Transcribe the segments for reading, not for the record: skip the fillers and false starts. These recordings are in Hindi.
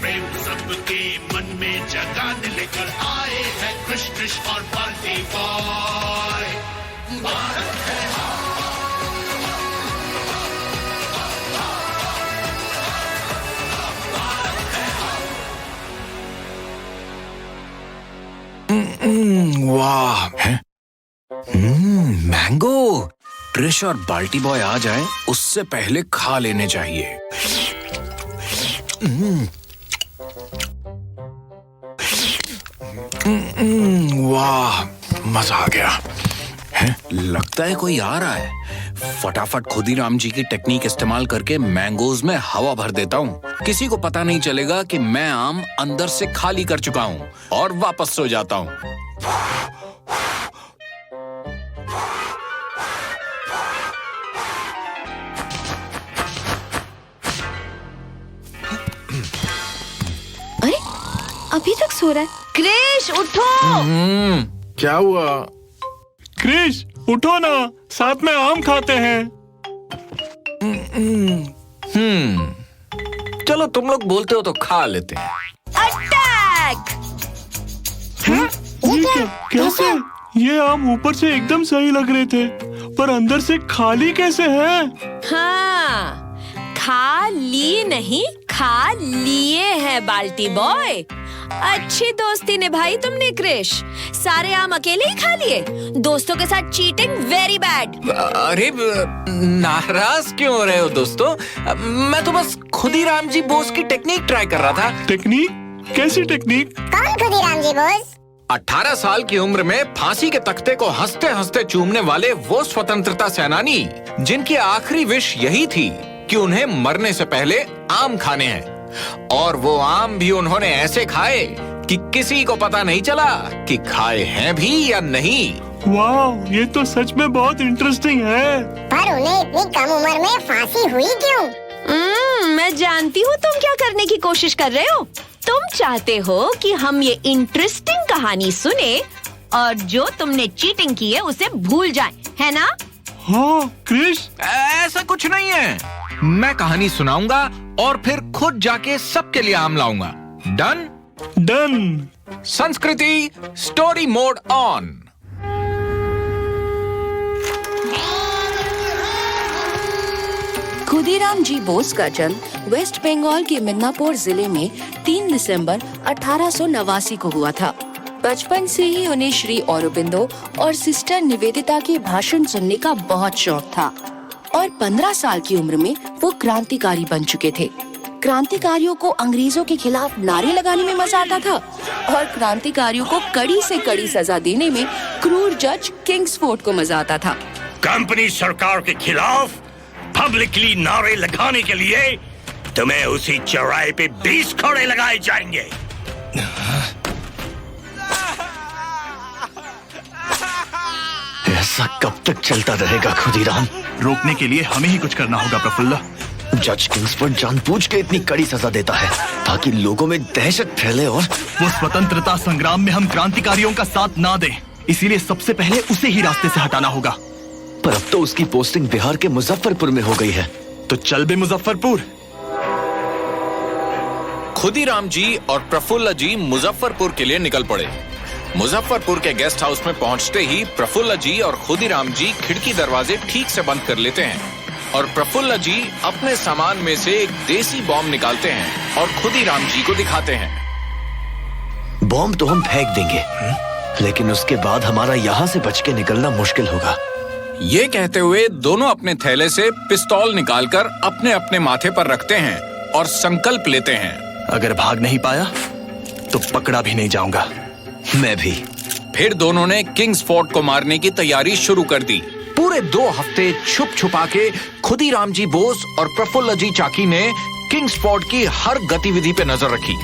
प्रेम सबके मन में जगाने लेकर आए हैं कृष्ण और बाल्टी बॉय। भारत है वाह है? मैंगो। ट्रिश और बाल्टी बॉय आ जाए उससे पहले खा लेने चाहिए। वाह, मजा आ गया है? लगता है कोई आ रहा है। फटाफट खुदीराम जी की टेक्निक इस्तेमाल करके मैंगोज में हवा भर देता हूँ। किसी को पता नहीं चलेगा कि मैं आम अंदर से खाली कर चुका हूँ और वापस सो जाता हूँ। अरे अभी तक सो रहा है। क्रिश उठो। क्या हुआ? क्रिश उठो ना, साथ में आम खाते हैं। चलो तुम लोग बोलते हो तो खा लेते हैं। अटैक! ये कैसे? ये आम ऊपर से एकदम सही लग रहे थे, पर अंदर से खाली कैसे है? हाँ, खाली नहीं, खा लिए हैं बाल्टी बॉय। अच्छी दोस्ती निभाई तुमने क्रिश। सारे आम अकेले ही खा लिए। दोस्तों के साथ चीटिंग वेरी बैड। अरे नाराज क्यों हो रहे हो दोस्तों? मैं तो बस खुदीराम जी बोस की टेक्निक ट्राई कर रहा था। टेक्निक? कैसी टेक्निक? कौन खुदीराम जी बोस? 18 साल की उम्र में फांसी के तख्ते को हंसते हंसते चूमने वाले वो स्वतंत्रता सेनानी जिनकी आखिरी विश यही थी कि उन्हें मरने से पहले आम खाने हैं। और वो आम भी उन्होंने ऐसे खाए कि किसी को पता नहीं चला कि खाए हैं भी या नहीं। वाह, ये तो सच में बहुत इंटरेस्टिंग है। पर उन्हें इतनी कम उम्र में फांसी हुई क्यों? मैं जानती हूँ तुम क्या करने की कोशिश कर रहे हो। तुम चाहते हो कि हम ये इंटरेस्टिंग कहानी सुने और जो तुमने चीटिंग की है उसे भूल जाएं, है ना? हाँ क्रिश, ऐसा कुछ नहीं है। मैं कहानी सुनाऊंगा और फिर खुद जाके सबके लिए आम लाऊंगा। डन? डन। संस्कृति स्टोरी मोड ऑन। खुदीराम जी बोस का जन्म वेस्ट बंगाल के मिदनापुर जिले में 3 दिसंबर 1889 को हुआ था। बचपन से ही उन्हें श्री औरोबिंदो और सिस्टर निवेदिता के भाषण सुनने का बहुत शौक था और 15 साल की उम्र में वो क्रांतिकारी बन चुके थे। क्रांतिकारियों को अंग्रेजों के खिलाफ नारे लगाने में मजा आता था और क्रांतिकारियों को कड़ी से कड़ी सजा देने में क्रूर जज किंग्सफोर्ड को मजा आता था। कंपनी सरकार के खिलाफ पब्लिकली नारे लगाने के लिए तुम्हें उसी चौराहे पे 20 घोड़े लगाए जाएंगे। ऐसा कब तक चलता रहेगा खुदीराम? रोकने के लिए हमें ही कुछ करना होगा प्रफुल्ल। जज किंग्सफोर्ड जानबूझ के इतनी कड़ी सजा देता है ताकि लोगों में दहशत फैले और वो स्वतंत्रता संग्राम में हम क्रांतिकारियों का साथ ना दें, इसीलिए सबसे पहले उसे ही रास्ते से हटाना होगा। पर अब तो उसकी पोस्टिंग बिहार के मुजफ्फरपुर में हो गई है। तो चल बे मुजफ्फरपुर। खुदीराम जी और प्रफुल्ल जी मुजफ्फरपुर के लिए निकल पड़े। मुजफ्फरपुर के गेस्ट हाउस में पहुंचते ही प्रफुल्ल जी और खुदीराम जी खिड़की दरवाजे ठीक से बंद कर लेते हैं और प्रफुल्ल जी अपने सामान में से एक देसी बॉम्ब निकालते हैं और खुदीराम जी को दिखाते हैं। बॉम्ब तो हम फेंक देंगे, लेकिन उसके बाद हमारा यहाँ से बच के निकलना मुश्किल होगा। ये कहते हुए दोनों अपने थैले से पिस्तौल निकालकर अपने अपने माथे पर रखते हैं और संकल्प लेते हैं। अगर भाग नहीं पाया तो पकड़ा भी नहीं जाऊंगा। मैं भी। फिर दोनों ने किंग्सफोर्ड को मारने की तैयारी शुरू कर दी। पूरे 2 हफ्ते छुप छुपा के खुदीराम जी बोस और प्रफुल्ल जी चाकी ने किंग्सफोर्ड की हर गतिविधि पे नजर रखी।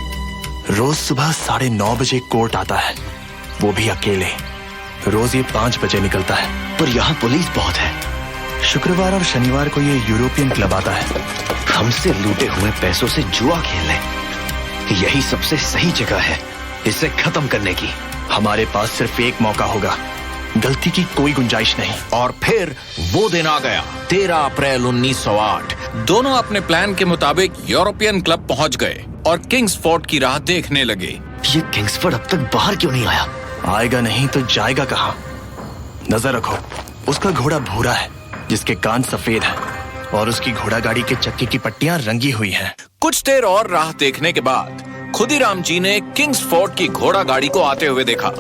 रोज सुबह 9:30 बजे कोर्ट आता है, वो भी अकेले। रोज ये 5 बजे निकलता है। पर यहाँ पुलिस बहुत है। शुक्रवार और शनिवार को ये यूरोपियन क्लब आता है। हमसे लूटे हुए पैसों से जुआ खेलने, यही सबसे सही जगह है इसे खत्म करने की। हमारे पास सिर्फ एक मौका होगा। गलती की कोई गुंजाइश नहीं। और फिर वो दिन आ गया, 13 अप्रैल 1908। दोनों अपने प्लान के मुताबिक यूरोपियन क्लब पहुंच गए और किंग्सफोर्ड की राह देखने लगे। ये किंग्सफोर्ड अब तक बाहर क्यों नहीं आया? आएगा नहीं तो जाएगा कहाँ? नजर रखो, उसका घोड़ा भूरा है, जिसके कान सफेद है, और उसकी घोड़ा गाड़ी के चक्के की पट्टियां रंगी हुई हैं। कुछ देर और राह देखने के बाद खुदीराम जी ने किंग्सफोर्ड की घोड़ा गाड़ी को आते हुए देखा।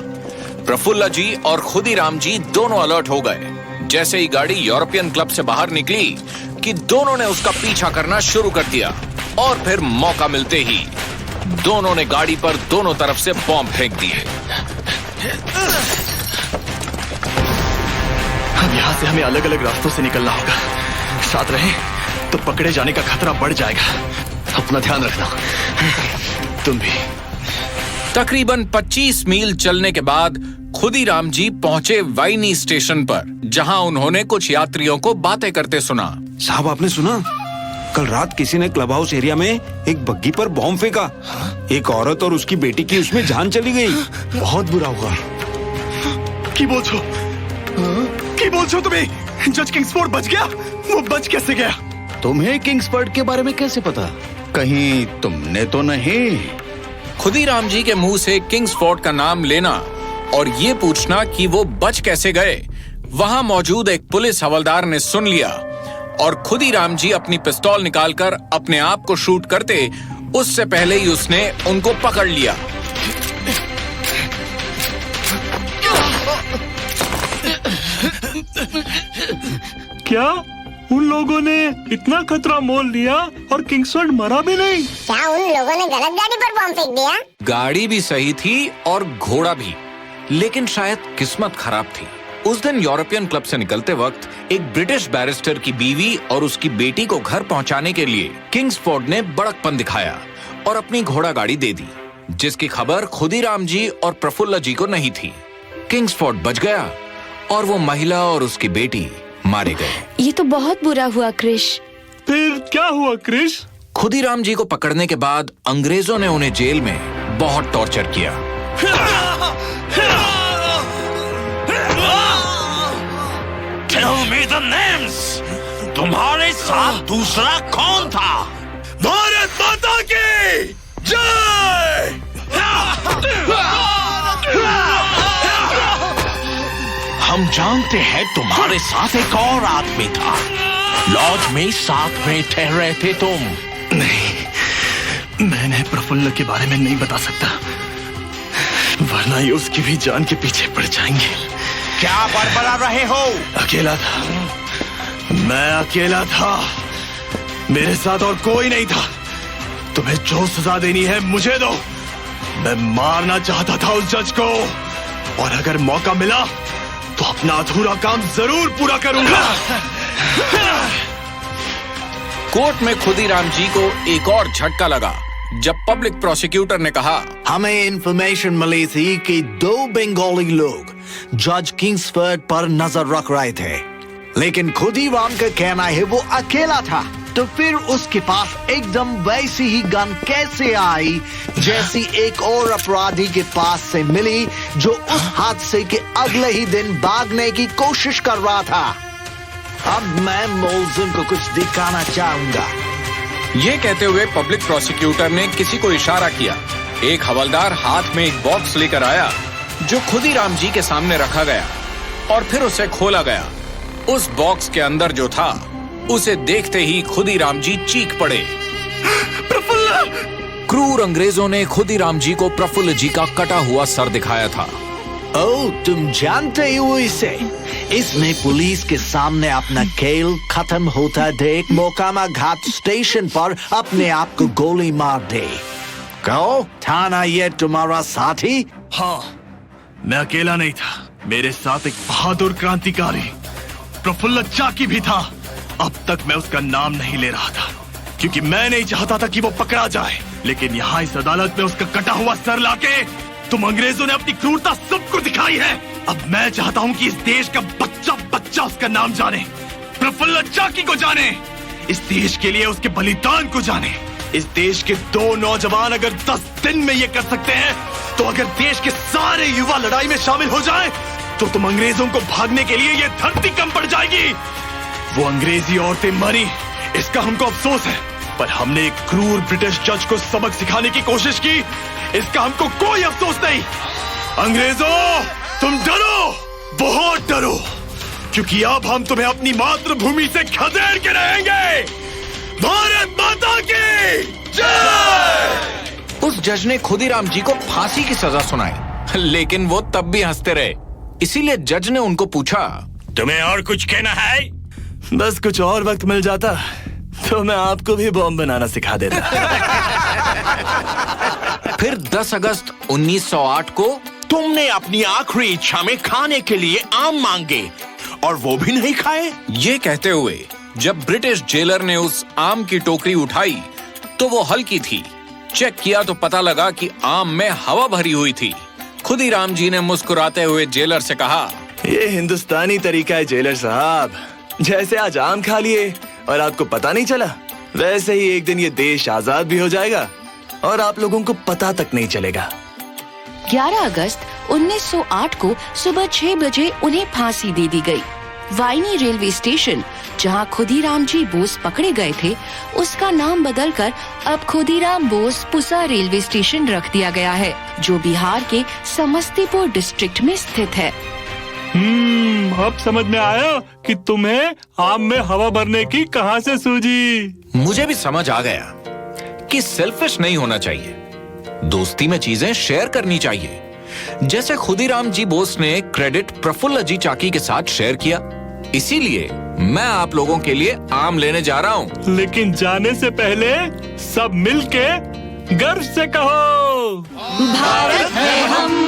प्रफुल्ला जी और खुदीराम जी दोनों अलर्ट हो गए। जैसे ही गाड़ी यूरोपियन क्लब से बाहर निकली कि दोनों ने उसका पीछा करना शुरू कर दिया, और फिर मौका मिलते ही दोनों ने गाड़ी पर दोनों तरफ से बॉम्ब फेंक दिए। अब यहाँ से हमें अलग अलग रास्तों से निकलना होगा। साथ रहें तो पकड़े जाने का खतरा बढ़ जाएगा। अपना ध्यान रखना। तुम भी। तकरीबन 25 मील चलने के बाद खुदीराम जी पहुंचे वाइनी स्टेशन पर, जहां उन्होंने कुछ यात्रियों को बातें करते सुना। साहब, आपने सुना? कल रात किसी ने क्लब हाउस एरिया में एक बग्गी पर बॉम्ब फेंका। एक औरत और उसकी बेटी की उसमें जान चली गई। बहुत बुरा हुआ। की बोल छो तुम्हें? जज किंग्सफोर्ड बच गया? वो बच कैसे गया? तुम्हें किंग्सफोर्ड के बारे में कैसे पता? कहीं तुमने तो नहीं? खुदीराम जी के मुंह से किंग्सफोर्ड का नाम लेना और ये पूछना कि वो बच कैसे गए, वहां मौजूद एक पुलिस हवलदार ने सुन लिया, और खुदीराम जी अपनी पिस्तौल निकालकर अपने आप को शूट करते उससे पहले ही उसने उनको पकड़ लिया। क्या उन लोगों ने इतना खतरा मोल लिया और किंग्सफोर्ड मरा भी नहीं? क्या उन लोगों ने गलत गाड़ी पर बॉम्ब फेंक दिया? गाड़ी भी सही थी और घोड़ा भी, लेकिन शायद किस्मत खराब थी। उस दिन यूरोपियन क्लब से निकलते वक्त एक ब्रिटिश बैरिस्टर की बीवी और उसकी बेटी को घर पहुंचाने के लिए किंग्सफोर्ड ने बड़कपन दिखाया और अपनी घोड़ा गाड़ी दे दी, जिसकी खबर खुदीराम जी और प्रफुल्ला जी को नहीं थी। किंग्सफोर्ड बच गया और वो महिला और उसकी बेटी मारे गए। ये तो बहुत बुरा हुआ क्रिश। फिर क्या हुआ क्रिश? खुदीराम जी को पकड़ने के बाद अंग्रेजों ने उन्हें जेल में बहुत टॉर्चर किया। Tell me the names. तुम्हारे साथ दूसरा कौन था? भारत माता की जय! हम जानते हैं तुम्हारे साथ एक और आदमी था। लॉज में साथ में ठहरे थे तुम। नहीं, मैंने प्रफुल्ल के बारे में नहीं बता सकता, वरना ये उसकी भी जान के पीछे पड़ जाएंगे। क्या बड़बड़ा रहे हो? अकेला था, मैं अकेला था, मेरे साथ और कोई नहीं था। तुम्हें जो सजा देनी है मुझे दो। मैं मारना चाहता था उस जज को, और अगर मौका मिला तो अपना अधूरा काम जरूर पूरा करूंगा। कोर्ट में खुदीराम जी को एक और झटका लगा जब पब्लिक प्रोसिक्यूटर ने कहा, हमें इंफॉर्मेशन मिली थी कि 2 बंगाली लोग जज किंग्सफोर्ड पर नजर रख रहे थे, लेकिन खुदीराम का कहना है वो अकेला था। तो फिर उसके पास एकदम वैसी ही गन कैसे आई जैसी एक और अपराधी के पास से मिली, जो उस हादसे के अगले ही दिन भागने की कोशिश कर रहा था। अब मैं मुलजिम को कुछ दिखाना चाहूंगा। ये कहते हुए पब्लिक प्रोसिक्यूटर ने किसी को इशारा किया। एक हवलदार हाथ में एक बॉक्स लेकर आया, जो खुदीराम जी के सामने रखा गया, और फिर उसे खोला गया। उस बॉक्स के अंदर जो था, उसे देखते ही खुदीराम जी चीख पड़े। प्रफुल्ल! क्रूर अंग्रेजों ने खुदीराम जी को प्रफुल्ल जी का कटा हुआ सर दिखाया था। ओ, तुम जानते हो इसे? इसमें पुलिस के सामने अपना खेल खत्म होता देख मोकामा घाट स्टेशन पर अपने आप को गोली मार दे। कहो, थाना ये तुम्हारा साथी? हाँ, मैं अकेला नहीं था, मेरे साथ एक बहादुर क्रांतिकारी प्रफुल्ल चाकी भी था। अब तक मैं उसका नाम नहीं ले रहा था, क्योंकि मैं नहीं चाहता था कि वो पकड़ा जाए, लेकिन यहाँ इस अदालत में उसका कटा हुआ सर लाके तुम अंग्रेजों ने अपनी क्रूरता सबको दिखाई है। अब मैं चाहता हूँ कि इस देश का बच्चा बच्चा उसका नाम जाने, प्रफुल्ल चाकी को जाने, इस देश के लिए उसके बलिदान को जाने। इस देश के 2 नौजवान अगर 10 दिन में ये कर सकते हैं, तो अगर देश के सारे युवा लड़ाई में शामिल हो जाएं, तो तुम अंग्रेजों को भागने के लिए ये धरती कम पड़ जाएगी। वो अंग्रेजी औरतें मरी, इसका हमको अफसोस है, पर हमने एक क्रूर ब्रिटिश जज को सबक सिखाने की कोशिश की, इसका हमको कोई अफसोस नहीं। अंग्रेजों, तुम डरो, बहुत डरो, क्योंकि अब हम तुम्हें अपनी मातृभूमि से खदेड़ के रहेंगे। भारत माता की जय। उस जज ने खुदीराम जी को फांसी की सजा सुनाई, लेकिन वो तब भी हंसते रहे। इसीलिए जज ने उनको पूछा, तुम्हें और कुछ कहना है? बस कुछ और वक्त मिल जाता तो मैं आपको भी बॉम्ब बनाना सिखा देता। फिर 10 अगस्त 1908 को तुमने अपनी आखिरी इच्छा में खाने के लिए आम मांगे और वो भी नहीं खाए। ये कहते हुए जब ब्रिटिश जेलर ने उस आम की टोकरी उठाई तो वो हल्की थी। चेक किया तो पता लगा कि आम में हवा भरी हुई थी। खुदीराम जी ने मुस्कुराते हुए जेलर से कहा, ये हिंदुस्तानी तरीका है जेलर साहब, जैसे आज आम खा लिए और आपको पता नहीं चला, वैसे ही एक दिन ये देश आजाद भी हो जाएगा और आप लोगों को पता तक नहीं चलेगा। 11 अगस्त 1908 को सुबह 6 बजे उन्हें फांसी दे दी गई। वाइनी रेलवे स्टेशन, जहां खुदीराम जी बोस पकड़े गए थे, उसका नाम बदलकर अब खुदीराम बोस पुसा रेलवे स्टेशन रख दिया गया है, जो बिहार के समस्तीपुर डिस्ट्रिक्ट में स्थित है। अब समझ में आया कि तुम्हें आम में हवा भरने की कहां से सूझी। मुझे भी समझ आ गया कि सेल्फिश नहीं होना चाहिए, दोस्ती में चीजें शेयर करनी चाहिए। जैसे खुदीराम जी बोस ने क्रेडिट प्रफुल्ल जी चाकी के साथ शेयर किया, इसीलिए मैं आप लोगों के लिए आम लेने जा रहा हूँ। लेकिन जाने से पहले सब मिलके गर्व से कहो, भारत है हम।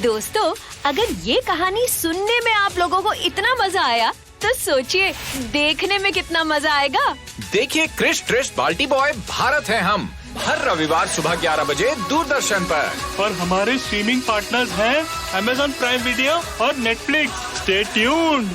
दोस्तों, अगर ये कहानी सुनने में आप लोगों को इतना मजा आया तो सोचिए देखने में कितना मजा आएगा। देखिए क्रिश ट्रिश बाल्टी बॉय भारत है हम, हर रविवार सुबह 11 बजे दूरदर्शन पर। और हमारे स्ट्रीमिंग पार्टनर्स हैं Amazon प्राइम वीडियो और Netflix। Stay tuned.